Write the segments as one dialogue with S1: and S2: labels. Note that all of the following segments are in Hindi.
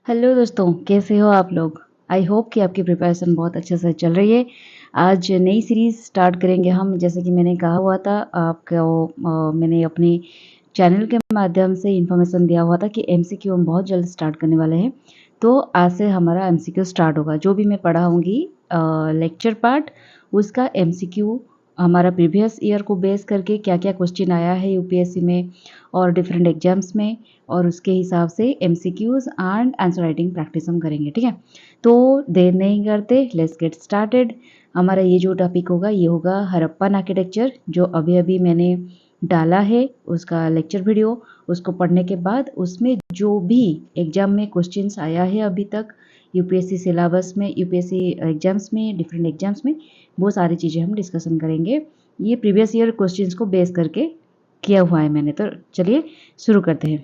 S1: हेलो दोस्तों, कैसे हो आप लोग? आई होप कि आपकी प्रिपरेशन बहुत अच्छे से चल रही है। आज नई सीरीज़ स्टार्ट करेंगे हम, जैसे कि मैंने कहा हुआ था आपको। मैंने अपने चैनल के माध्यम से इन्फॉर्मेशन दिया हुआ था कि एमसीक्यू हम बहुत जल्द स्टार्ट करने वाले हैं। तो आज से हमारा एमसीक्यू स्टार्ट होगा। जो भी मैं पढ़ाऊँगी लेक्चर पार्ट, उसका एमसीक्यू हमारा प्रीवियस ईयर को बेस करके क्या-क्या क्वेश्चन आया है यूपीएससी में और डिफरेंट एग्जाम्स में, और उसके हिसाब से MCQs and answer writing practice हम करेंगे, ठीक है? तो देर नहीं करते, लेट्स गेट स्टार्टेड। हमारा ये जो टॉपिक होगा ये होगा हड़प्पन आर्किटेक्चर, जो अभी-अभी मैंने डाला है उसका लेक्चर वीडियो। उसको पढ़ने के बाद उसमें जो भी एग्जाम में क्वेश्चंस आया है अभी तक यूपीएससी सिलेबस में, यूपीएससी एग्जाम्स में, डिफरेंट एग्जाम्स में, वो सारी चीज़ें हम डिस्कशन करेंगे। ये प्रीवियस ईयर क्वेश्चंस को बेस करके किया हुआ है मैंने। तो चलिए शुरू करते हैं।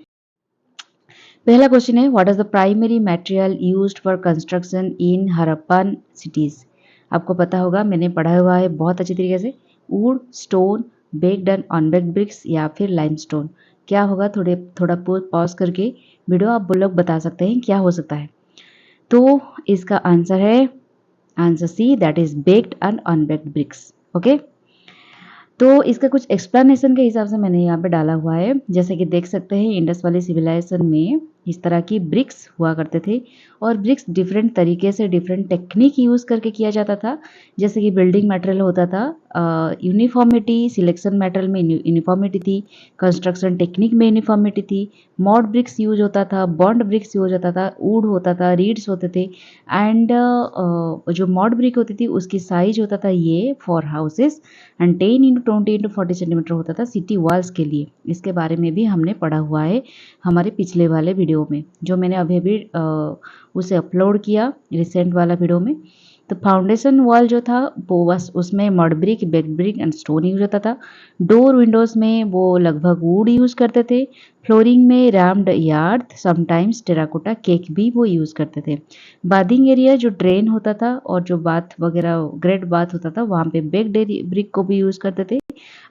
S1: पहला क्वेश्चन है, what is the primary material used for construction in Harappan cities. आपको पता होगा, मैंने पढ़ा हुआ है बहुत अच्छी तरीके से। Wood, stone, baked and unbaked bricks या फिर लाइमस्टोन। क्या होगा, थोड़ा पॉज करके वीडियो आप लोग बता सकते हैं क्या हो सकता है। तो इसका आंसर है answer C, that is baked and unbaked bricks. Okay, तो इसका कुछ एक्सप्लेनेशन के हिसाब से मैंने यहाँ पे डाला हुआ है। जैसे कि देख सकते हैं, इंडस वैली सिविलाइजेशन में इस तरह की ब्रिक्स हुआ करते थे, और ब्रिक्स डिफरेंट तरीके से डिफरेंट टेक्निक यूज़ करके किया जाता था। जैसे कि बिल्डिंग मटेरियल होता था, यूनिफॉर्मिटी, सिलेक्शन मटेरियल में यूनिफॉर्मिटी थी, कंस्ट्रक्शन टेक्निक में यूनिफॉर्मिटी थी, मॉड ब्रिक्स यूज होता था, बॉन्ड ब्रिक्स यूज होता था, वुड होता था, रीड्स होते थे। एंड जो मॉड ब्रिक होती थी उसकी साइज होता था ये for houses, and 10x20x40 centimetre होता था सिटी वॉल्स के लिए। इसके बारे में भी हमने पढ़ा हुआ है हमारे पिछले वाले वीडियो में, जो मैंने अभी अभी उसे अपलोड किया रिसेंट वाला वीडियो में। तो फाउंडेशन वॉल जो था वो बस उसमें mud brick, bake brick and stone use होता था। डोर विंडोज़ में वो लगभग वुड यूज़ करते थे। फ्लोरिंग में rumped yard, sometimes terracotta cake भी वो यूज़ करते थे। बाथिंग एरिया जो ड्रेन होता था और जो बाथ वगैरह ग्रेट बाथ होता था, वहाँ पे बेक्ड ब्रिक को भी यूज़ करते थे।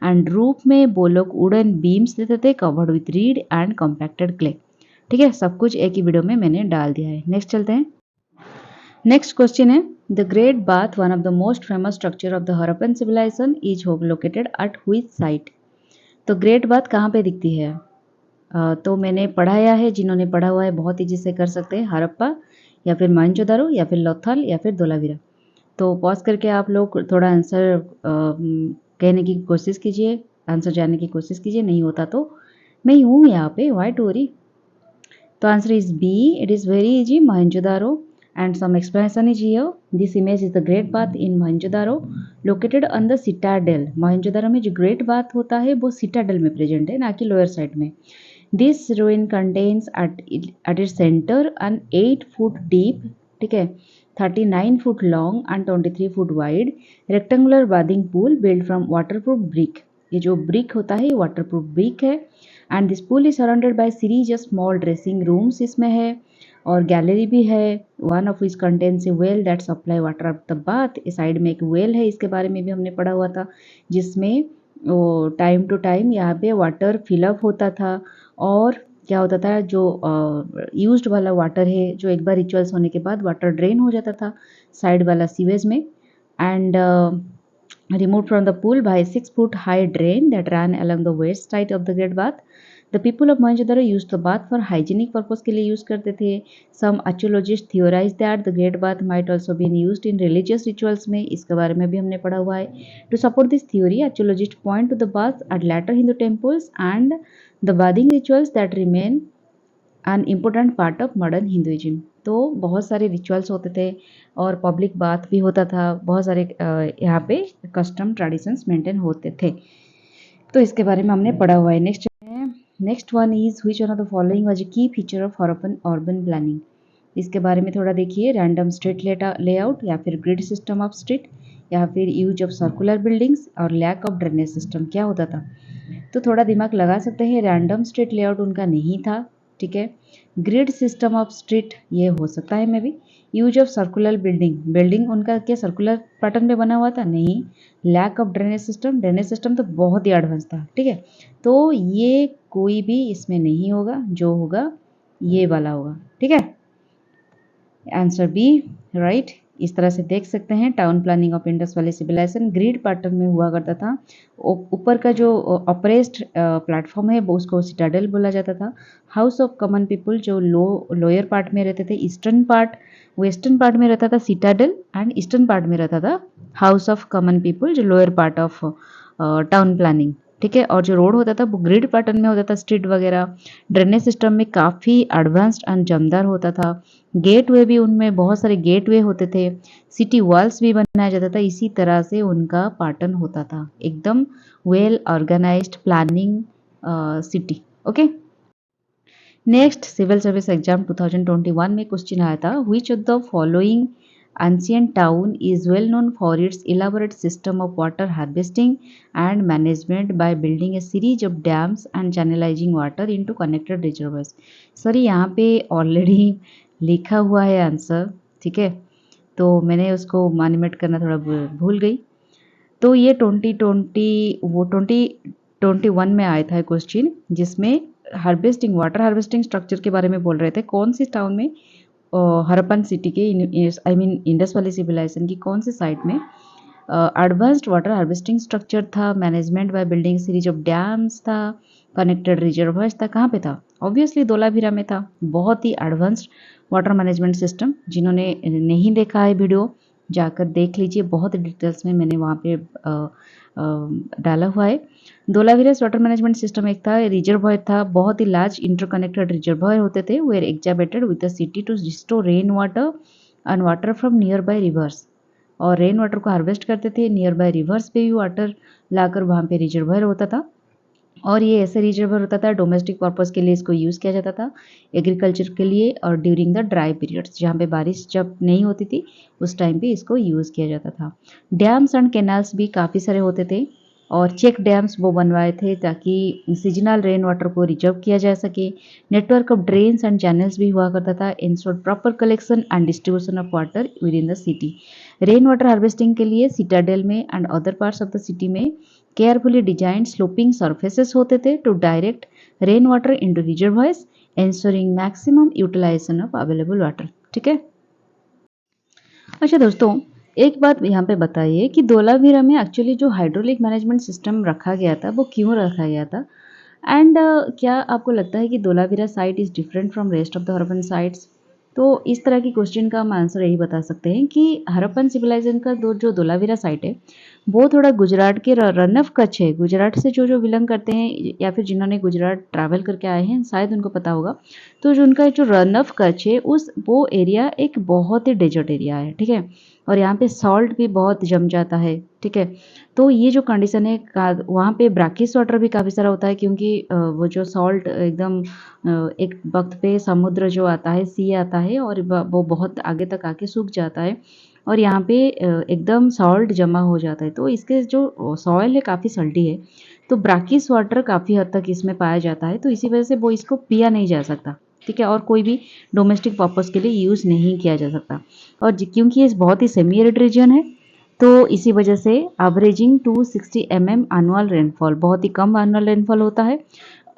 S1: एंड रूफ में वो लोग वुडन बीम्स देते थे covered with read and compacted clay. ठीक है, सब कुछ एक ही वीडियो में मैंने डाल दिया है। नेक्स्ट चलते हैं। नेक्स्ट क्वेश्चन है, the great bath, one of the most famous structure of the Harappan civilization, is located at which site. तो ग्रेट बाथ कहाँ पे दिखती है? तो मैंने पढ़ाया है, जिन्होंने पढ़ा हुआ है बहुत ईजी से कर सकते हैं, हड़प्पा या फिर मोहनजोदारो या फिर लोथल या फिर धोलावीरा। तो पॉज करके आप लोग थोड़ा आंसर कहने की कोशिश कीजिए, आंसर जानने की कोशिश कीजिए। नहीं होता तो मैं हूँ यहाँ पे, वाई टू वरी। तो answer is B, it is very easy, Mohenjodaro. And some explanation is here. This image is the great bath in Mohenjodaro located on the citadel. Mohenjodaro में जो ग्रेट बाथ होता है वो सिटाडेल में प्रेजेंट है, ना कि लोअर साइड में। This ruin contains at its center an 8 foot deep, ठीक है, 39 foot long and 23 foot wide rectangular bathing pool built from waterproof brick। ये जो ब्रिक होता है ये वाटरप्रूफ ब्रिक है। And this pool is surrounded by series of small dressing rooms इसमें है, और गैलरी भी है। One of which contains A well that supply water of the bath. इस साइड में एक वेल है, इसके बारे में भी हमने पढ़ा हुआ था, जिसमें वो टाइम टू टाइम यहाँ पे वाटर फिलअप होता था। और क्या होता था, जो यूज्ड वाला वाटर है, जो एक बार रिचुअल्स होने के बाद वाटर ड्रेन हो जाता था साइड वाला सीवेज में, and removed from the pool by a 6 foot high drain that ran along the west side of the great bath। The people of Mohenjo-daro used the bath for hygienic purpose के लिए यूज करते थे। Some archaeologists theorize that the great bath might also been used in religious rituals में, इसके बारे में भी हमने पढ़ा हुआ है। To support this theory, archaeologists point to the bath at later Hindu temples and the bathing rituals that remain an important part of modern Hinduism। तो बहुत सारे रिचुअल्स होते थे और पब्लिक बाथ भी होता था, बहुत सारे यहाँ पे कस्टम ट्रेडिशंस मेंटेन होते थे। तो इसके बारे में हमने पढ़ा हुआ है। Next one is which one of the following was a key feature of Harappan urban planning. इसके बारे में थोड़ा देखिए। रैंडम स्ट्रीट लेआउट या फिर ग्रिड सिस्टम ऑफ स्ट्रीट या फिर यूज ऑफ सर्कुलर बिल्डिंग्स और लैक ऑफ ड्रेनेज सिस्टम। क्या होता था? तो थोड़ा दिमाग लगा सकते हैं। रैंडम स्ट्रीट लेआउट उनका नहीं था, ठीक है। ग्रिड सिस्टम ऑफ स्ट्रीट ये हो सकता है may be. Use of circular building उनका क्या सर्कुलर पैटर्न में बना हुआ था? नहीं। लैक ऑफ ड्रेनेज सिस्टम तो बहुत ही एडवांस था, ठीक है। तो ये कोई भी इसमें नहीं होगा, जो होगा ये वाला होगा, ठीक है। Answer B, right. इस तरह से देख सकते हैं town planning of Indus valley civilisation grid pattern में हुआ करता था। ऊपर का जो अप्रेस्ड प्लेटफॉर्म है वो उसको सिटाडेल बोला जाता था। हाउस ऑफ कॉमन पीपल जो लोअर पार्ट में रहते थे, ईस्टर्न पार्ट वेस्टर्न पार्ट में रहता था सिटाडेल एंड ईस्टर्न पार्ट में रहता था हाउस ऑफ कॉमन पीपल जो lower part of town planning, ठीक है। और जो रोड होता था वो ग्रिड पैटर्न में होता था, स्ट्रीट वगैरह ड्रेनेज सिस्टम में काफ़ी एडवांस्ड एंड जमदार होता था। गेटवे भी उनमें बहुत सारे गेटवे होते थे, सिटी वॉल्स भी बनाया जाता था। इसी तरह से उनका पैटर्न होता था, एकदम well organised planning city. Okay, next civil service exam 2021 में क्वेश्चन आया था, which of the following ancient town is well known for its elaborate system of water harvesting and management by building a series of dams and channelizing water into connected reservoirs। Sir यहाँ पे ऑलरेडी लिखा हुआ है आंसर, ठीक है, तो मैंने उसको मैनिपुलेट करना थोड़ा भूल गई। तो ये 2021 में आया था क्वेश्चन, जिसमें हार्वेस्टिंग वाटर हार्वेस्टिंग स्ट्रक्चर के बारे में बोल रहे थे। कौन सी टाउन में, हरप्पन सिटी के, I mean Indus valley civilisation की कौन सी साइट में एडवांस्ड वाटर हार्वेस्टिंग स्ट्रक्चर था, management by building series of dams था, कनेक्टेड रिजर्वायर्स था, कहाँ पे था? ऑब्वियसली धोलावीरा में था। बहुत ही एडवांस्ड वाटर मैनेजमेंट सिस्टम, जिन्होंने नहीं देखा है वीडियो जाकर देख लीजिए, बहुत डिटेल्स में मैंने वहाँ पे डाला हुआ है। धोलावीरास वाटर मैनेजमेंट सिस्टम एक था, रिजर्वायर था, बहुत ही लार्ज इंटरकनेक्टेड रिजर्वायर होते थे, were excavated with the city to restore rain water and water from nearby rivers. और रेन वाटर को हार्वेस्ट करते थे, नियर बाय रिवर्स पे भी वाटर लाकर वहाँ पे रिजर्वायर होता था। और ये ऐसे रिजर्वर होता था, डोमेस्टिक पर्पज़ के लिए इसको यूज़ किया जाता था, एग्रीकल्चर के लिए, और ड्यूरिंग द ड्राई पीरियड्स जहाँ पे बारिश जब नहीं होती थी उस टाइम पे इसको यूज़ किया जाता था। डैम्स एंड कैनाल्स भी काफ़ी सारे होते थे, और चेक डैम्स वो बनवाए थे ताकि सीजनल रेन वाटर को रिजर्व किया जा सके। Network of drains and channels भी हुआ करता था, ensure proper collection and distribution of water within the city. Rain water harvesting के लिए सिटाडेल में and other parts of the city में केयरफुली डिजाइंड स्लोपिंग सरफेसेस होते थे to direct rain water into reservoirs, ensuring maximum utilisation of available water, ठीक है। अच्छा दोस्तों, एक बात यहाँ पे बताइए कि धोलावीरा में एक्चुअली जो हाइड्रोलिक मैनेजमेंट सिस्टम रखा गया था वो क्यों रखा गया था, एंड क्या आपको लगता है कि Dholavira site is different from rest of the Harappan sites? तो इस तरह की क्वेश्चन का हम आंसर यही बता सकते हैं कि हरप्पन सिविलाइजेशन का जो धोलावीरा साइट है वो थोड़ा गुजरात के रन ऑफ कच्छ है। गुजरात से जो जो बिलोंग करते हैं या फिर जिन्होंने गुजरात ट्रैवल करके आए हैं शायद उनको पता होगा, तो जो उनका जो रन ऑफ कच्छ है उस वो एरिया एक बहुत ही डेजर्ट एरिया है, ठीक है। और यहाँ पे सॉल्ट भी बहुत जम जाता है, ठीक है। तो ये जो कंडीशन है वहाँ पे ब्राकिश वाटर भी काफ़ी सारा होता है, क्योंकि वो जो सॉल्ट एकदम एक वक्त पे समुद्र जो आता है, सी आता है, और वो बहुत आगे तक आके सूख जाता है, और यहाँ पे एकदम सॉल्ट जमा हो जाता है। तो इसके जो सॉइल है काफ़ी सल्टी है, तो ब्राकिश वाटर काफ़ी हद तक इसमें पाया जाता है, तो इसी वजह से वो इसको पिया नहीं जा सकता, ठीक है, और कोई भी डोमेस्टिक पर्पज़ के लिए यूज़ नहीं किया जा सकता। और क्योंकि ये बहुत ही सेमी एरिड रीजन है, तो इसी वजह से एवरेजिंग 260 एनुअल रेनफॉल, बहुत ही कम एनुअल रेनफॉल होता है।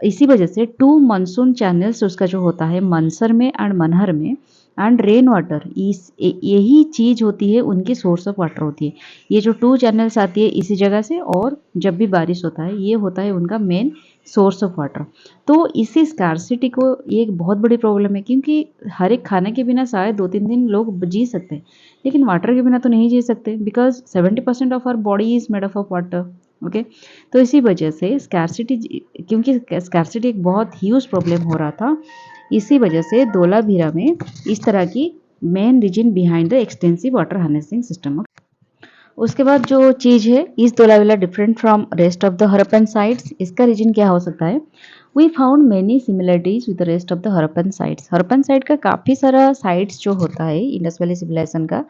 S1: इसी वजह से 2 मानसून चैनल्स उसका जो होता है मनसर में एंड मनहर में, एंड रेन वाटर इस यही चीज़ होती है, उनकी सोर्स ऑफ वाटर होती है। ये जो 2 चैनल्स आती है इसी जगह से, और जब भी बारिश होता है ये होता है उनका मेन सोर्स ऑफ वाटर। तो इसी स्कार्सिटी को ये एक बहुत बड़ी प्रॉब्लम है, क्योंकि हर एक खाने के बिना शायद 2-3 दिन लोग जी सकते हैं, लेकिन वाटर के बिना तो नहीं जी सकते, because 70% of our body is made up of water. Okay, तो इसी वजह से स्कैरसिटी, क्योंकि स्कैरसिटी एक बहुत ह्यूज प्रॉब्लम हो रहा था, इसी वजह से धोलावीरा में इस तरह की main reason behind the extensive water harnessing system. उसके बाद जो चीज़ है, इस Dholavira different from rest of the Harappan sites, इसका रीजन क्या हो सकता है? We found many similarities with the rest of the Harappan sites. Harappan site का काफ़ी सारा साइट्स जो होता है इंडस वैली सिविलाइजेशन का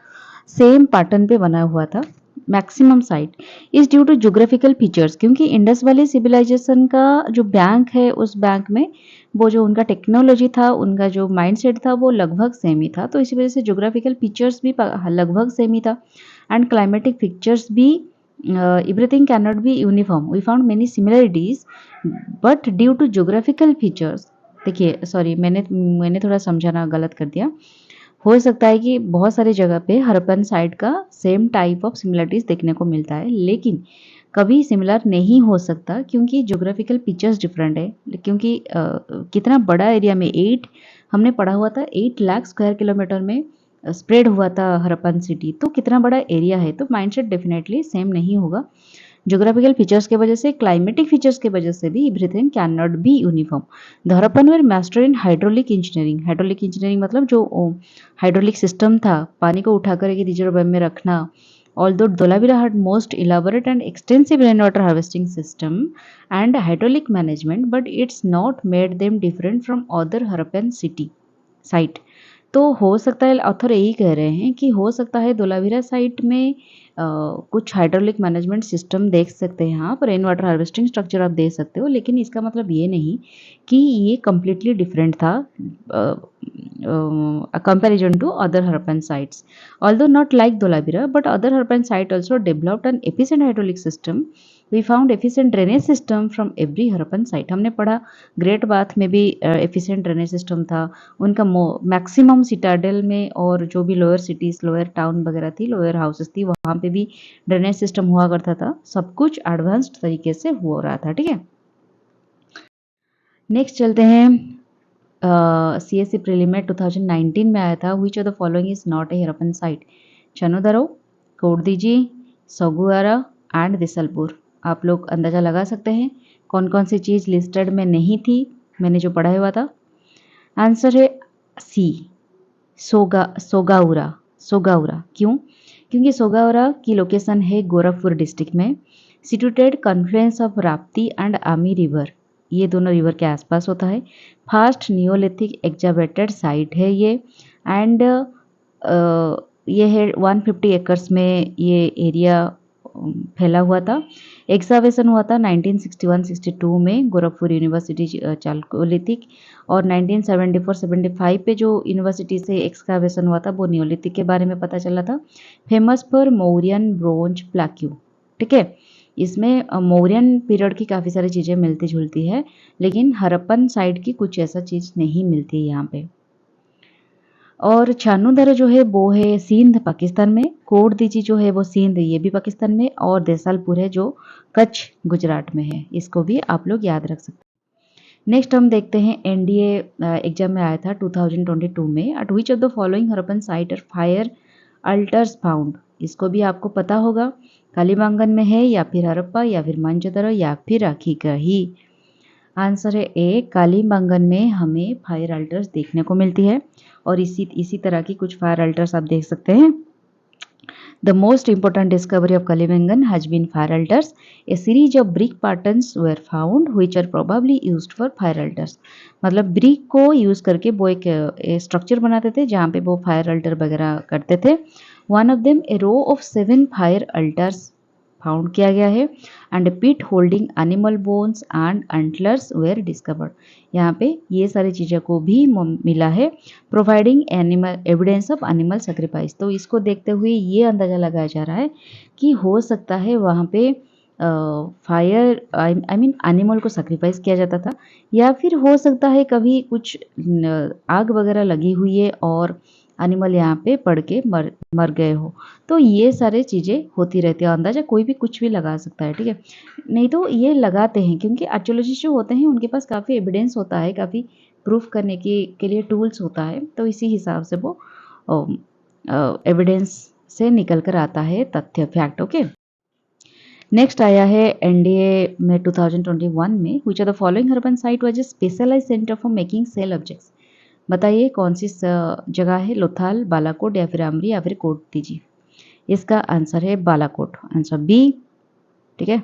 S1: सेम पैटर्न पे बना हुआ था। Maximum site is due to geographical features, क्योंकि इंडस वैली सिविलाइजेशन का जो बैंक है उस बैंक में वो जो उनका टेक्नोलॉजी था, उनका जो माइंडसेट था वो लगभग सेम ही था, तो इसी वजह से ज्योग्राफिकल फीचर्स भी लगभग सेम ही था, एंड क्लाइमेटिक फीचर्स भी everything cannot be uniform. We found many similarities but due to geographical features, देखिए सॉरी मैंने थोड़ा समझाना गलत कर दिया। हो सकता है कि बहुत सारी जगह पे हरप्पन साइट का सेम टाइप ऑफ सिमिलरिटीज देखने को मिलता है, लेकिन कभी सिमिलर नहीं हो सकता क्योंकि ज्योग्राफिकल फीचर्स डिफरेंट है। क्योंकि कितना बड़ा एरिया में 8 हमने पढ़ा हुआ था 8 लाख स्क्वायर किलोमीटर में स्प्रेड हुआ था हरप्पन सिटी, तो कितना बड़ा एरिया है, तो माइंडसेट डेफिनेटली सेम नहीं होगा। ज्योग्राफिकल फीचर्स के वजह से, क्लाइमेटिक फीचर्स के वजह से भी everything can not be uniform. The Harappan were master in hydraulic engineering. Hydraulic engineering मतलब जो हाइड्रोलिक सिस्टम था, पानी को उठाकर एक रिजर्वायर में रखना। Although Dholavira had most elaborate and extensive rainwater harvesting system and hydraulic management, but it's not made them different from other Harappan city site. तो हो सकता है, ऑथर यही कह रहे हैं कि हो सकता है धोलावीरा साइट में कुछ हाइड्रोलिक मैनेजमेंट सिस्टम देख सकते हैं आप, रेन वाटर हार्वेस्टिंग स्ट्रक्चर आप देख सकते हो, लेकिन इसका मतलब ये नहीं कि ये कम्प्लीटली डिफरेंट था comparison to other Harappan sites. Although not like Dholavira, but other Harappan site also developed an efficient hydraulic system. We found efficient drainage system from every Harappan site. हमने पढ़ा ग्रेट बाथ में भी efficient drainage system था, उनका मैक्सिमम सिटाडेल में और जो भी लोअर सिटीज, लोअर टाउन वगैरह थी, लोअर हाउसेस थी, वहाँ पे भी ड्रेनेज सिस्टम हुआ करता था, सब कुछ एडवांस्ड तरीके से हो रहा था। ठीक है, नेक्स्ट चलते हैं। CSC प्रीलिम 2019 में आया था। Which of the following is not a Harappan site? Chanhudaro, Kotdiji, Sohgaura and Desalpur. आप लोग अंदाजा लगा सकते हैं कौन कौन सी चीज़ लिस्टेड में नहीं थी, मैंने जो पढ़ा हुआ था। आंसर है सी, सोगाउरा। सोगाउरा क्यों? क्योंकि सोगाउरा की लोकेशन है गोरखपुर डिस्ट्रिक्ट में, situated Confluence of Rapti and आमी रिवर, ये दोनों रिवर के आसपास होता है। फास्ट नियोलिथिक एक्जावेटेड साइट है ये, एंड ये है 150 एकर्स में ये एरिया फैला हुआ था। एक्सावेशन हुआ था 1961-62 में गोरखपुर यूनिवर्सिटी चालकोलिथिक, और 1974-75 पे जो यूनिवर्सिटी से एक्सकावेशन हुआ था वो नियोलिथिक के बारे में पता चला था। Famous for Mauryan bronze plaque. ठीक है, इसमें मौर्यन पीरियड की काफ़ी सारी चीज़ें मिलती जुलती है, लेकिन हरप्पन साइड की कुछ ऐसा चीज़ नहीं मिलती है यहाँ पे। और छानूदरा जो है वो है सिंध पाकिस्तान में, कोटदीजी जो है वो सिंध ये भी पाकिस्तान में, और देसालपुर है जो कच्छ गुजरात में है। इसको भी आप लोग याद रख सकते हैं। नेक्स्ट हम देखते हैं, एनडीए एग्जाम में आया था 2022 में। At which of the following Harappan site are fire altars found? इसको भी आपको पता होगा, कालीबांगन में है या फिर हरप्पा या फिर मंचोदरा या फिर अखीकही। आंसर है ए, कालीबांगन में हमें फायर अल्टर्स देखने को मिलती है, और इसी तरह की कुछ फायर अल्टर्स आप देख सकते हैं। The most important discovery of Kalibangan has been fire altars. A series of brick patterns were found which are probably used for fire altars. मतलब ब्रिक को यूज करके वो एक स्ट्रक्चर बनाते थे जहाँ पे वो फायर अल्टर वगैरह करते थे। One of them a row of 7 fire altars found किया गया है, and pit holding animal bones and antlers were discovered. यहाँ पे ये सारी चीज़ों को भी मिला है, providing animal evidence of animal sacrifice. तो इसको देखते हुए ये अंदाज़ा लगाया जा रहा है कि हो सकता है वहाँ पे फायर आई मीन एनिमल को सेक्रीफाइस किया जाता था, या फिर हो सकता है कभी कुछ आग वगैरह लगी हुई है और एनिमल यहाँ पे पड़ के मर गए हो। तो ये सारे चीज़ें होती रहती है, अंदाज़ा कोई भी कुछ भी लगा सकता है। ठीक है, नहीं तो ये लगाते हैं क्योंकि आर्कियोलॉजिस्ट जो होते हैं उनके पास काफ़ी एविडेंस होता है, काफ़ी प्रूफ करने के लिए टूल्स होता है, तो इसी हिसाब से वो एविडेंस से निकल कर आता है तथ्य, फैक्ट। ओके, नेक्स्ट आया है एनडीए में 2021 में। Which are the following Harappan site was a specialised centre for making shell objects? बताइए कौन सी जगह है, लोथाल, बालाकोट या फिर अमरी या फिर कोटदीजी? इसका आंसर है बालाकोट, आंसर बी। ठीक है,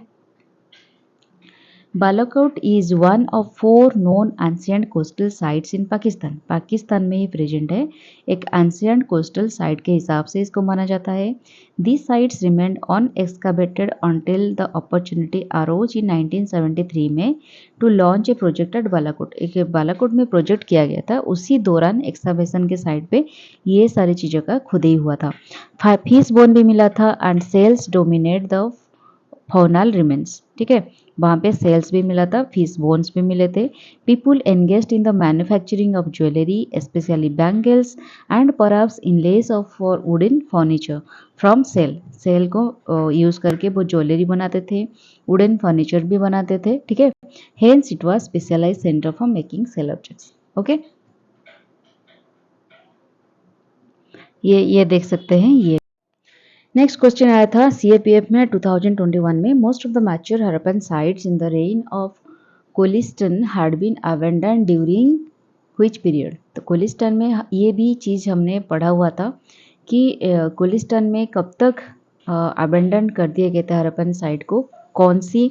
S1: Balakot is one of 4 known ancient coastal sites in Pakistan. Pakistan में ही प्रेजेंट है, एक एंशिएंट कोस्टल साइट के हिसाब से इसको माना जाता है। This sites remained unexcavated until the opportunity arose in 1973 में to launch a project at Balakot. एक बालाकोट में प्रोजेक्ट किया गया था, उसी दौरान एक्सकवेशन के साइट पे ये सारी चीज़ों का खुदाई हुआ था। फिश बोन भी मिला था, and shells dominate the faunal remains. ठीक ठीक है। वहाँ पे सेल्स भी मिला था, फिश बोन्स भी मिले थे। People engaged in the manufacturing of jewellery especially bangles and perhaps inlays of for wooden furniture from shell. Shell को यूज़ करके वो ज्वेलरी बनाते थे, वुडन फर्नीचर भी बनाते थे, ठीक है। Hence it was specialised centre for making shell objects. Okay, ये देख सकते हैं ये। नेक्स्ट क्वेश्चन आया था सीएपीएफ में 2021 में most of the mature Harappan sites in the reign of Cholistan had been abandoned during which period. तो कोलिस्टन में ये भी चीज़ हमने पढ़ा हुआ था कि कोलिस्टन में कब तक अबैंडन कर दिए गए थे हड़प्पन साइट को, कौन सी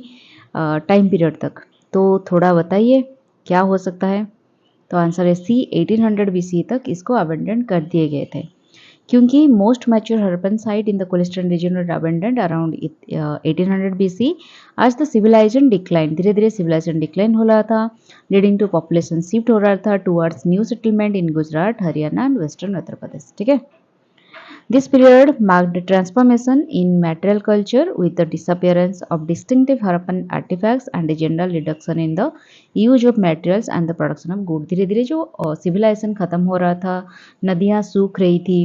S1: टाइम पीरियड तक। तो थोड़ा बताइए क्या हो सकता है। तो आंसर है सी, 1800 बीसी तक इसको अबैंडन कर दिए गए थे, क्योंकि most mature Harappan site in the Cholistan region were abandoned around 1800 BC. As the civilization decline, धीरे धीरे सिविलाइजेशन डिक्लाइन हो रहा था, लीडिंग टू पॉपुलेशन शिफ्ट हो रहा था towards new settlement in Gujarat, Haryana and western Uttar Pradesh, ठीक है। This period marked a transformation in material culture with the disappearance of distinctive Harappan artifacts and a general reduction in the use of materials and the production of goods। धीरे धीरे जो सिविलाइजेशन खत्म हो रहा था, नदियाँ सूख रही थी,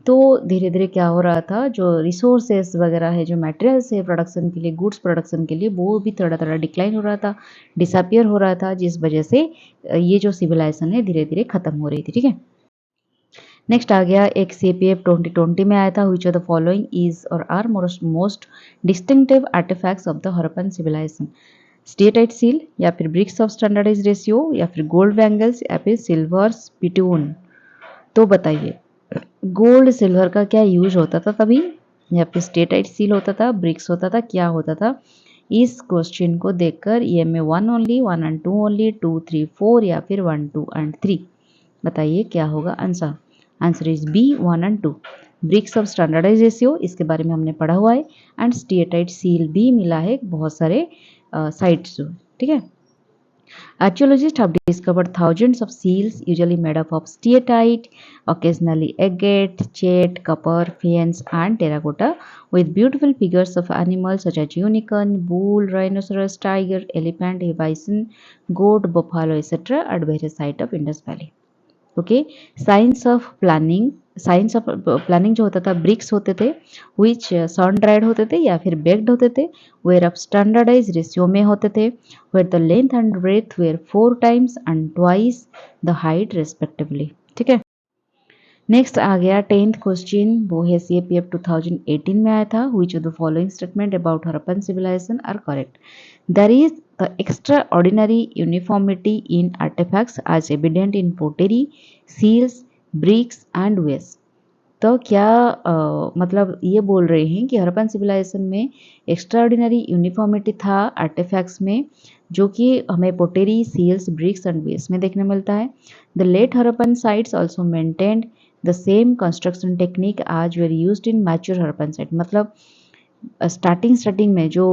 S1: तो धीरे धीरे क्या हो रहा था, जो रिसोर्सेस वगैरह है, जो मटेरियल्स है प्रोडक्शन के लिए, गुड्स प्रोडक्शन के लिए, वो भी थोड़ा थोड़ा डिक्लाइन हो रहा था, डिसअपियर हो रहा था, जिस वजह से ये जो सिविलाइजेशन है धीरे धीरे खत्म हो रही थी, ठीक है। नेक्स्ट आ गया एक सीपीएफ 2020 में आया था, which of the following is or are most distinctive artifacts of the Harappan civilization. Steatite seal, या फिर ब्रिक्स ऑफ स्टैंडर्डाइज रेशियो, या फिर गोल्ड बैंगल्स, या फिर सिल्वर स्पिटून। तो बताइए गोल्ड सिल्वर का क्या यूज होता था तभी, या फिर स्टेटाइट सील होता था, ब्रिक्स होता था, क्या होता था। इस क्वेश्चन को देखकर ये में 1 ओनली, 1 एंड 2 ओनली, 2 3 4, या फिर 1 2 एंड 3, बताइए क्या होगा आंसर। आंसर इज बी, 1 एंड 2। ब्रिक्स ऑफ स्टैंडर्डाइज रेशियो, इसके बारे में हमने पढ़ा हुआ है, एंड स्टेटाइट सील भी मिला है बहुत सारे साइट्स, ठीक है। Archaeologists have discovered thousands of seals, usually made up of steatite, occasionally agate, jade, copper, faience, and terracotta, with beautiful figures of animals such as unicorn, bull, rhinoceros, tiger, elephant, bison, goat, buffalo, etc. at various sites of Indus Valley. Okay, science of planning जो होता था, ब्रिक्स होते थे विच सन ड्राइड होते थे या फिर बेक्ड होते थे, वेयर ऑफ स्टैंडर्डाइज रेशियो में होते थे, where the length and breadth were 4 times and twice the height respectively, ठीक है। नेक्स्ट आ गया 10th क्वेश्चन, वो है सीएपीएफ 2018 में आया था, which of the following statement about Harappan civilisation are correct. There is the extraordinary uniformity in artifacts as evident in pottery, seals, bricks and wares। तो क्या मतलब ये बोल रहे हैं कि हड़प्पन सिविलाइजेशन में एक्स्ट्राऑर्डिनरी यूनिफॉर्मिटी था आर्टिफैक्ट्स में, जो कि हमें पोटेरी, सील्स, ब्रिक्स एंड वेस्ट में देखने मिलता है। The late Harappan sites also maintained the same construction technique as were used in mature Harappan site. मतलब स्टार्टिंग में जो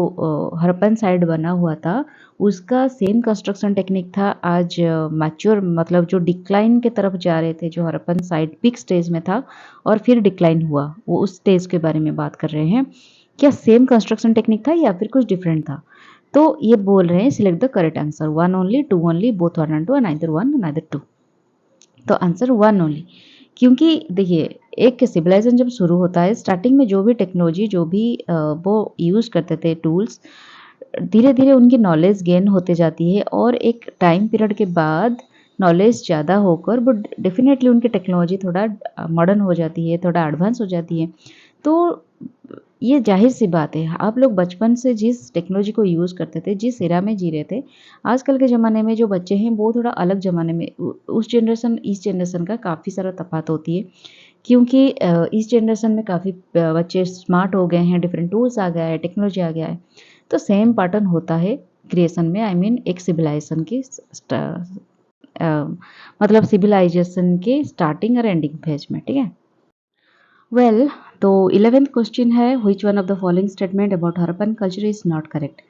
S1: हड़प्पन साइट बना हुआ था उसका सेम कंस्ट्रक्शन टेक्निक था आज मैच्योर, मतलब जो डिक्लाइन के तरफ जा रहे थे, जो हड़प्पन साइट पिक स्टेज में था और फिर डिक्लाइन हुआ, वो उस स्टेज के बारे में बात कर रहे हैं। क्या सेम कंस्ट्रक्शन टेक्निक था या फिर कुछ डिफरेंट था। तो ये बोल रहे हैं select the correct answer, 1 only, 2 only, both 1 एंड 2, नाइदर 1 नाइदर 2। तो आंसर 1 ओनली, क्योंकि देखिए एक सिविलाइजेशन जब शुरू होता है, स्टार्टिंग में जो भी टेक्नोलॉजी, जो भी वो यूज़ करते थे टूल्स, धीरे धीरे उनकी नॉलेज गेन होते जाती है और एक टाइम पीरियड के बाद नॉलेज ज़्यादा होकर वो डेफिनेटली उनकी टेक्नोलॉजी थोड़ा मॉडर्न हो जाती है, थोड़ा एडवांस हो जाती है। तो ये जाहिर सी बात है, आप लोग बचपन से जिस टेक्नोलॉजी को यूज़ करते थे, जिस एरा में जी रहे थे, आजकल के ज़माने में जो बच्चे हैं वो थोड़ा अलग ज़माने में, उस जनरेशन इस जनरेशन का काफ़ी सारा तफात होती है, क्योंकि इस जनरेशन में काफ़ी बच्चे स्मार्ट हो गए हैं, डिफरेंट टूल्स आ गया है, टेक्नोलॉजी आ गया है। तो सेम पैटर्न होता है क्रिएशन में, आई मीन एक सिविलाइजेशन की मतलब सिविलाइजेशन के स्टार्टिंग और एंडिंग फेज में, ठीक है। वेल तो 11th क्वेश्चन है, which one of the following statement about Harappan culture is not correct.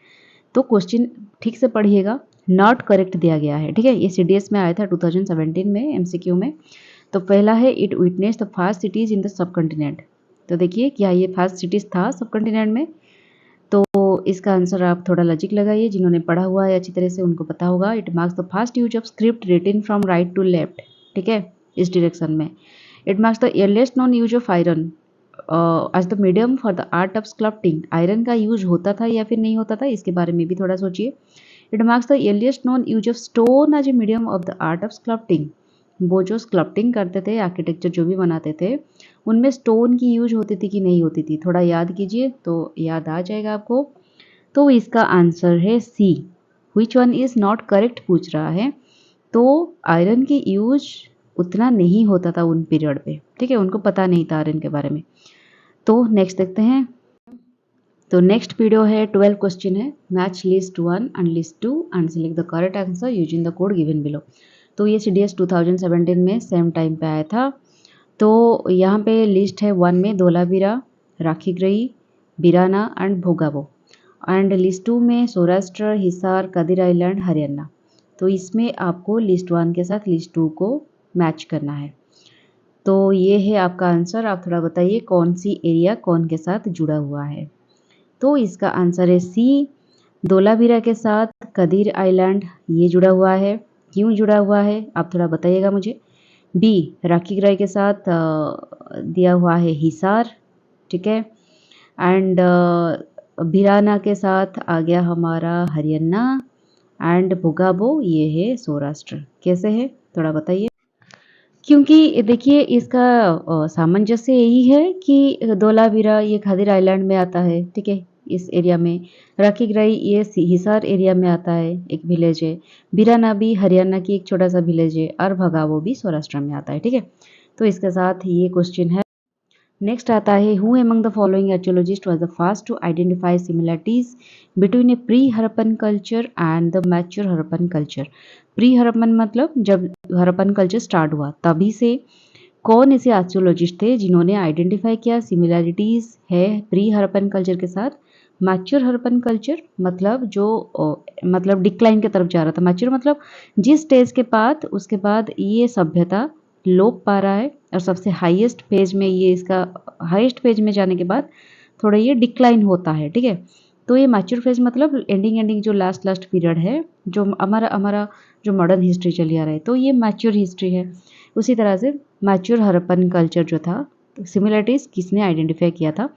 S1: तो क्वेश्चन ठीक से पढ़िएगा, नॉट करेक्ट दिया गया है, ठीक है। ये सीडीएस में आया था 2017 में एमसीक्यू में। तो पहला है it witness the fast cities in the sub continent. तो देखिए क्या ये फास्ट सिटीज था सब कॉन्टिनेंट में। तो इसका आंसर आप थोड़ा लॉजिक लगाइए, जिन्होंने पढ़ा हुआ है अच्छी तरह से उनको पता होगा। It marks the fast use of script written from right to left, ठीक है, इस डायरेक्शन में। It marks the earliest known use of iron as the medium for the art of sculpting. Iron का यूज होता था या फिर नहीं होता था, इसके बारे में भी थोड़ा सोचिए। It marks the earliest known use of stone as a medium of the art of sculpting. वो जो स्कल्पटिंग करते थे, आर्किटेक्चर जो भी बनाते थे, उनमें स्टोन की यूज होती थी कि नहीं होती थी, थोड़ा याद कीजिए तो याद आ जाएगा आपको। तो इसका आंसर है C. Which one is not correct पूछ रहा है। तो आयरन की यूज उतना नहीं होता था उन पीरियड पे, ठीक है, उनको पता नहीं था आयरन के बारे में। तो नेक्स्ट देखते हैं। तो नेक्स्ट वीडियो है 12 क्वेश्चन है। Match list 1 and list 2 and select the correct answer using the code given below. तो ये CDS 2017 में सेम टाइम पे आया था। तो यहाँ पे लिस्ट है 1 में धोलावीरा, राखीगृही, बीराना एंड भोगाबो, एंड लिस्ट 2 में सौराष्ट्र, हिसार, कदिर आइलैंड, हरियाणा। तो इसमें आपको लिस्ट 1 के साथ लिस्ट 2 को मैच करना है। तो ये है आपका आंसर। आप थोड़ा बताइए कौन सी एरिया कौन के साथ जुड़ा हुआ है। तो इसका आंसर है सी। धोलावीरा के साथ कदिर आइलैंड ये जुड़ा हुआ है। क्यों जुड़ा हुआ है आप थोड़ा बताइएगा मुझे। बी, राखीगृही के साथ दिया हुआ है हिसार, ठीक है, एंड बीराना के साथ आ गया हमारा हरियाणा, एंड भोगाबो ये है सौराष्ट्र। कैसे है थोड़ा बताइए। क्योंकि देखिए इसका सामंजस्य यही है कि धोलावीरा ये खादिर आइलैंड में आता है, ठीक है, इस एरिया में। राखीगृही ये हिसार एरिया में आता है, एक विलेज है। बीराना भी हरियाणा की एक छोटा सा विलेज है, और भगावो भी सौराष्ट्र में आता है, ठीक है। तो इसके साथ ये क्वेश्चन है। नेक्स्ट आता है, who among the following archaeologist was the first to identify similarities between a pre Harappan culture and the mature Harappan culture. Pre Harappan मतलब जब हरप्पन कल्चर स्टार्ट हुआ तभी से कौन ऐसे आर्कियोलॉजिस्ट थे जिन्होंने आइडेंटिफाई किया सिमिलरिटीज है प्री हरप्पन कल्चर के साथ। मैच्योर हरप्पन कल्चर मतलब जो मतलब डिक्लाइन की तरफ जा रहा था। मैच्योर मतलब जिस स्टेज के बाद उसके बाद ये सभ्यता लोप पा रहा है, और सबसे हाईएस्ट फेज में ये इसका हाईएस्ट फेज में जाने के बाद थोड़ा ये डिक्लाइन होता है, ठीक है। तो ये मैच्योर फेज मतलब एंडिंग जो लास्ट पीरियड है, जो हमारा जो मॉडर्न हिस्ट्री चली आ रहा है, तो ये मैच्योर हिस्ट्री है। उसी तरह से मैच्योर हरप्पन कल्चर जो था, तो सिमिलरिटीज किसने आइडेंटिफाई किया था।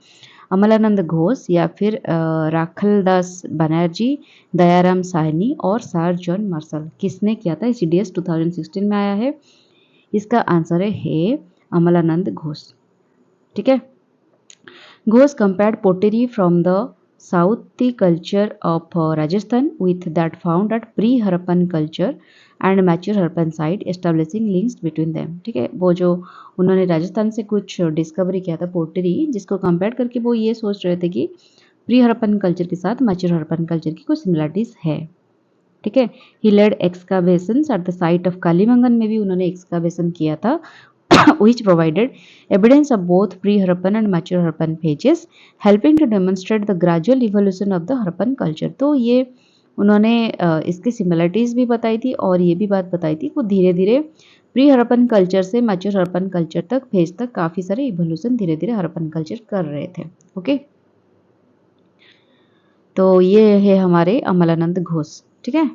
S1: अमलानंद घोष या फिर राखलदास बनर्जी, दयाराम साहनी और सर जॉन मार्शल। किसने किया था। CDS 2016 में आया है। इसका आंसर है अमलानंद घोष, ठीक है। Ghosh compared pottery from the Southi culture of Rajasthan with that found at pre-Harappan culture and mature Harappan site, establishing links between them, ठीक है। वो जो उन्होंने राजस्थान से कुछ डिस्कवरी किया था पोटरी, जिसको कंपेयर करके वो ये सोच रहे थे कि प्री हरप्पन कल्चर के साथ मैच्योर हरप्पन कल्चर की कुछ सिमिलरिटीज है, ठीक है। He led excavations at the site of Kalibangan में भी उन्होंने एक्सकावेशन किया था which provided evidence of both pre-Harappan and mature Harappan phases, helping to demonstrate the gradual evolution of the Harappan culture। तो ये उन्होंने इसकी सिमिलरिटीज भी बताई थी और ये भी बात बताई थी, वो धीरे धीरे प्री हरप्पन कल्चर से मैच्योर हरप्पन कल्चर तक फेज तक काफ़ी सारे इवोल्यूशन धीरे धीरे हरप्पन कल्चर कर रहे थे, ओके। तो ये है हमारे अमलानंद घोष, ठीक है।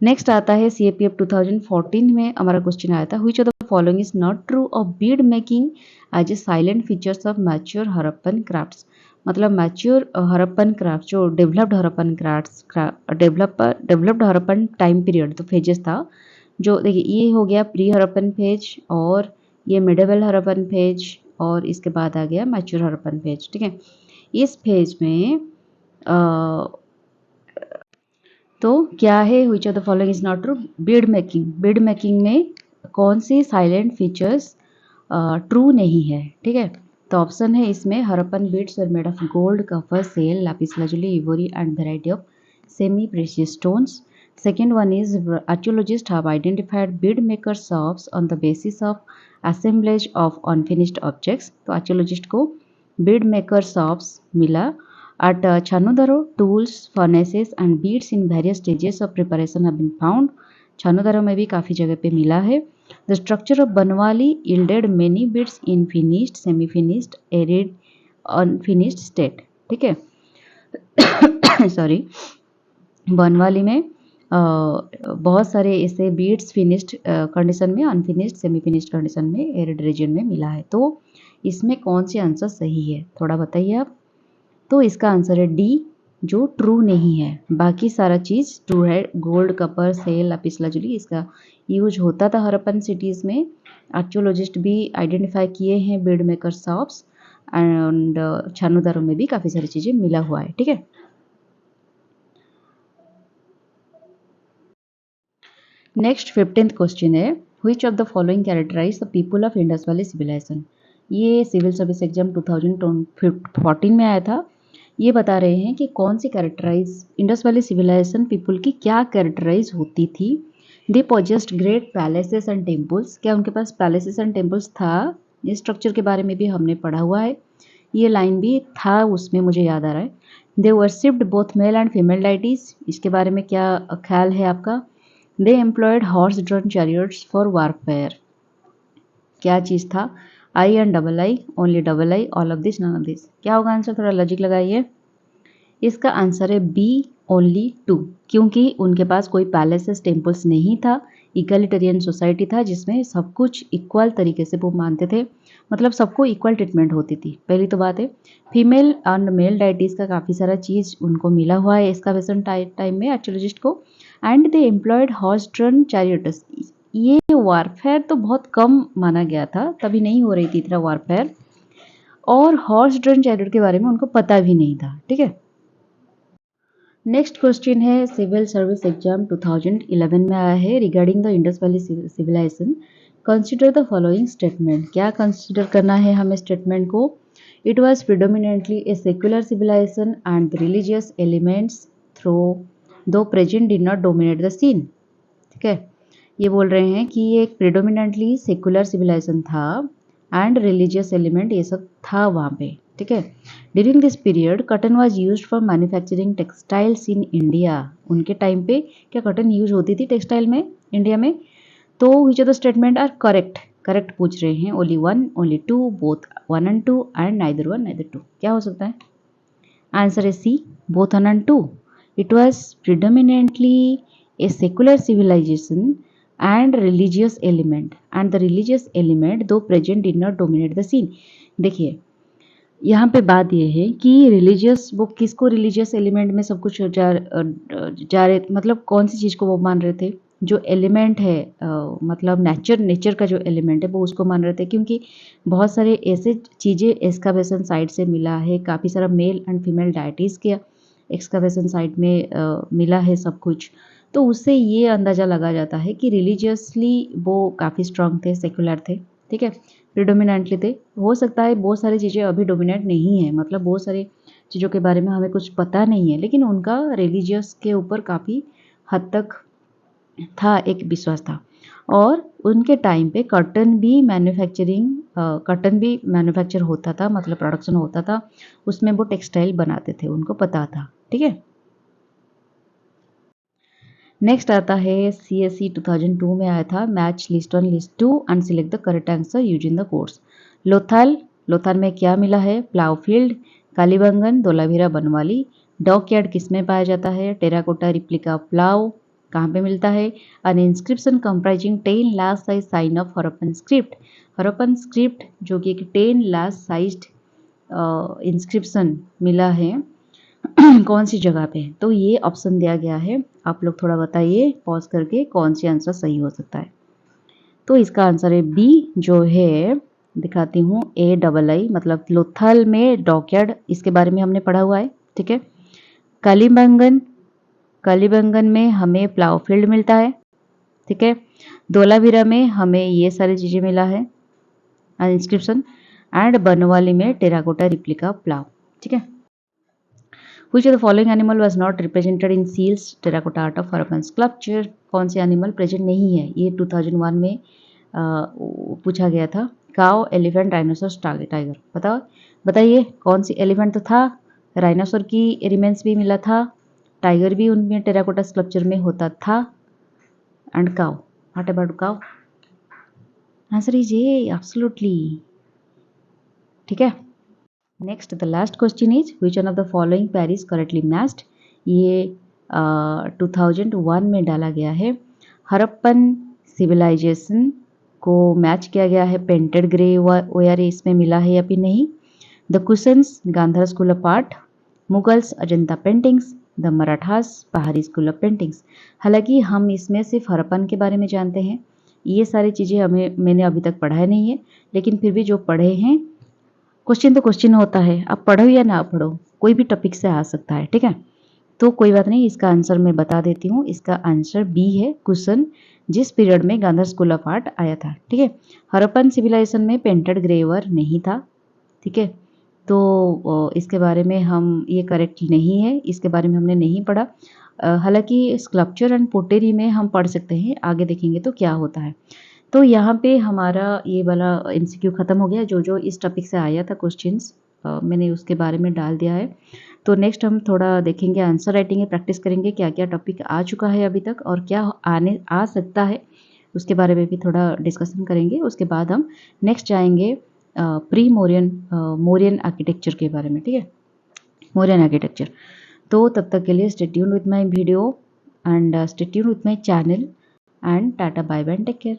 S1: नेक्स्ट आता है CAPF 2014 में हमारा क्वेश्चन आया था, which of the following is not true of bead making as a silent features of mature Harappan crafts. मतलब मैच्योर हरप्पन क्राफ्ट जो developed Harappan crafts developed Harappan time period तो फेजेस था। जो देखिए ये हो गया प्री हरप्पन फेज, और ये मिडेवल हरप्पन फेज, और इसके बाद आ गया मैच्योर हरप्पन फेज, ठीक है। इस फेज में तो क्या है, which of the following is not true. Bead making में कौन सी साइलेंट फीचर्स ट्रू नहीं है, ठीक है। तो ऑप्शन है इसमें Harappan beads are made of gold, copper, shell, lapis lazuli, ivory and variety of semi precious stones. Second one is archaeologists have identified bead maker shops on the basis of assemblage of unfinished objects। तो archaeologist को bead maker shops मिला। At Chanudaro, tools, furnaces and beads in various stages of preparation have been found। छानूदरो में भी काफ़ी जगह पे मिला है। The structure of Banawali yielded many beads in finished, semi-finished, arid, unfinished state। ठीक है। सॉरी। बनवाली में बहुत सारे ऐसे बीड्स फिनिश्ड कंडीशन में, अनफिनिश्ड, सेमी फिनिश्ड कंडीशन में एरिड रीजन में मिला है। तो इसमें कौन सी आंसर सही है, थोड़ा बताइए आप। तो इसका आंसर है डी, जो ट्रू नहीं है। बाकी सारा चीज़ ट्रू है। Gold, Kapoor, cell, lapis lazuli इसका यूज होता था हरप्पन सिटीज़ में। आर्कियोलॉजिस्ट भी आइडेंटिफाई किए हैं बीड मेकर शॉप्स, एंड छानूदारों में भी काफ़ी सारी चीज़ें मिला हुआ है। ठीक है। नेक्स्ट 15th क्वेश्चन है, which of the following characterise the people of Indus valley civilisation. ये सिविल सर्विस एग्जाम 2014 में आया था। ये बता रहे हैं कि कौन सी characterize Indus valley civilization people की क्या कैरेक्टराइज होती थी। They possessed great palaces and temples, क्या उनके पास पैलेसेस एंड टेम्पल्स था। ये स्ट्रक्चर के बारे में भी हमने पढ़ा हुआ है, ये लाइन भी था उसमें, मुझे याद आ रहा है। They worshipped both male and female deities, इसके बारे में क्या ख्याल है आपका। They employed horse drawn chariots for warfare, क्या चीज़ था। I and double I, only double I, all of this, none of this, क्या होगा आंसर, थोड़ा लॉजिक लगाइए। इसका आंसर है बी, ओनली टू, क्योंकि उनके पास कोई पैलेसेस टेम्पल्स नहीं था। इक्वलिटेरियन सोसाइटी था जिसमें सब कुछ इक्वल तरीके से वो मानते थे, मतलब सबको इक्वल ट्रीटमेंट होती थी। पहली तो बात है। फीमेल एंड मेल डाइटीज़ का काफ़ी सारा चीज़ उनको मिला हुआ है एक्सकवेशन टाइम में आर्कियोलॉजिस्ट को। And they employed horse drawn chariots, ये वारफेयर तो बहुत कम माना गया था, तभी नहीं हो रही थी इतना वारफेयर, और हॉर्स ड्रन चैरियट के बारे में उनको पता भी नहीं था। ठीक है। नेक्स्ट क्वेश्चन है, सिविल सर्विस एग्जाम 2011 में आया है, regarding the Indus valley civilization. Consider the following statement, क्या कंसिडर करना है हमें स्टेटमेंट को। It was predominantly a secular civilization and religious elements through though present did not dominate the scene. ठीक है। ये बोल रहे हैं कि ये एक प्रिडोमिनेंटली सेक्युलर सिविलाइजेशन था एंड रिलीजियस एलिमेंट ये सब था वहाँ पे। ठीक है। During this period cotton was used for manufacturing textiles in India, उनके टाइम पे क्या कॉटन यूज होती थी टेक्सटाइल में इंडिया में। तो which of the statement are correct, correct पूछ रहे हैं। Only one, only two, both one and two, and neither one neither two, क्या हो सकता है। Answer is C, both 1 and 2. It was predominantly a secular civilization and religious element, and the religious element though present did not dominate the scene. देखिए यहाँ पे बात यह है कि रिलीजियस, वो किसको रिलीजियस एलिमेंट में सब कुछ जा रहे, मतलब कौन सी चीज़ को वो मान रहे थे, जो एलिमेंट है मतलब नेचर का जो एलिमेंट है वो उसको मान रहे थे, क्योंकि बहुत सारे ऐसे चीज़ें एक्सकावेशन साइट से मिला है, काफ़ी सारा मेल एंड फीमेल डाइटीज़ के एक्सकावेशन साइट में मिला है सब कुछ। तो उससे ये अंदाज़ा लगा जाता है कि रिलीजियसली वो काफ़ी स्ट्रांग थे, सेकुलर थे। ठीक है। प्रिडोमिनेंटली थे। हो सकता है बहुत सारी चीज़ें अभी डोमिनेंट नहीं है, मतलब बहुत सारी चीज़ों के बारे में हमें कुछ पता नहीं है, लेकिन उनका रिलीजियस के ऊपर काफ़ी हद तक था, एक विश्वास था। और उनके टाइम पे कॉटन भी मैन्युफैक्चर होता था, मतलब प्रोडक्शन होता था, उसमें वो टेक्सटाइल बनाते थे, उनको पता था। ठीक है। नेक्स्ट आता है CSE 2002 में आया था, match list on list 2 and select the correct answer using the course. Lothal, Lothal में क्या मिला है, plough field, Kalibangan, Dholavira, Banawali. Dock yard किस में पाया जाता है, टेराकोटा रिप्लिका प्लाव कहाँ पे मिलता है। An inscription comprising 10 large size sign of Harappan script, Harappan script जो कि एक 10 लार्ज साइज्ड इंस्क्रिप्शन मिला है कौन सी जगह पे। तो ये ऑप्शन दिया गया है, आप लोग थोड़ा बताइए पॉज करके कौन सी आंसर सही हो सकता है। तो इसका आंसर है बी, जो है दिखाती हूँ, ए डबल आई, मतलब लोथल में डॉकयार्ड, इसके बारे में हमने पढ़ा हुआ है। ठीक है। कालीबंगन, कालीबंगन में हमें प्लाव फील्ड मिलता है। ठीक है। धोलावीरा में हमें ये सारी चीज़ें मिला है इंस्क्रिप्शन, एंड बनवाली में टेराकोटा रिप्लिका प्लाव। ठीक है। Which of the following animal was not represented in Seal's terracotta art of Harappan sculpture? कौन से एनिमल प्रेजेंट नहीं है, ये 2001 में पूछा गया था। काउ, एलिफेंट, राइनोसोरस, टाइगर, बताओ, बताइए कौन सी। एलिफेंट तो था, राइनोसोर की रिमेन्स भी मिला था, टाइगर भी उनमें टेराकोटा स्कल्पचर में होता था, and cow. What about cow, answer is a, absolutely. ठीक है। Next the last question is which one of the following pair is correctly matched. ये 2001 में डाला गया है। हड़प्पन सिविलाइजेशन को मैच किया गया है पेंटेड ग्रे वेयर इसमें मिला है या फिर नहीं। The Kushans Gandhara school of art, Mughals Ajanta paintings, the Marathas Pahari school of paintings. हालांकि हम इसमें सिर्फ हड़प्पन के बारे में जानते हैं, ये सारी चीज़ें मैंने अभी तक पढ़ा नहीं है, लेकिन फिर भी जो पढ़े हैं, क्वेश्चन तो क्वेश्चन होता है, आप पढ़ो या ना पढ़ो कोई भी टॉपिक से आ सकता है, ठीक है। तो कोई बात नहीं, इसका आंसर मैं बता देती हूँ। इसका आंसर बी है, कुशन, जिस पीरियड में गांधार स्कूल ऑफ आर्ट आया था, ठीक है। हड़प्पन सिविलाइजेशन में पेंटेड ग्रेवर नहीं था, ठीक है। तो इसके बारे में हम, ये करेक्ट नहीं है, इसके बारे में हमने नहीं पढ़ा। हालांकि स्कल्पचर एंड पोटेरी में हम पढ़ सकते हैं, आगे देखेंगे तो क्या होता है। तो यहाँ पे हमारा ये वाला एमसीक्यू ख़त्म हो गया। जो जो इस टॉपिक से आया था क्वेश्चंस मैंने उसके बारे में डाल दिया है। तो नेक्स्ट हम थोड़ा देखेंगे, आंसर राइटिंग में प्रैक्टिस करेंगे, क्या क्या टॉपिक आ चुका है अभी तक और क्या आ सकता है, उसके बारे में भी थोड़ा डिस्कशन करेंगे। उसके बाद हम नेक्स्ट जाएंगे प्री मोरियन आर्किटेक्चर के बारे में, ठीक है, मोरियन आर्किटेक्चर। तो तब तक के लिए stay tuned with my video and stay tuned with my channel and tata bye bye, take care.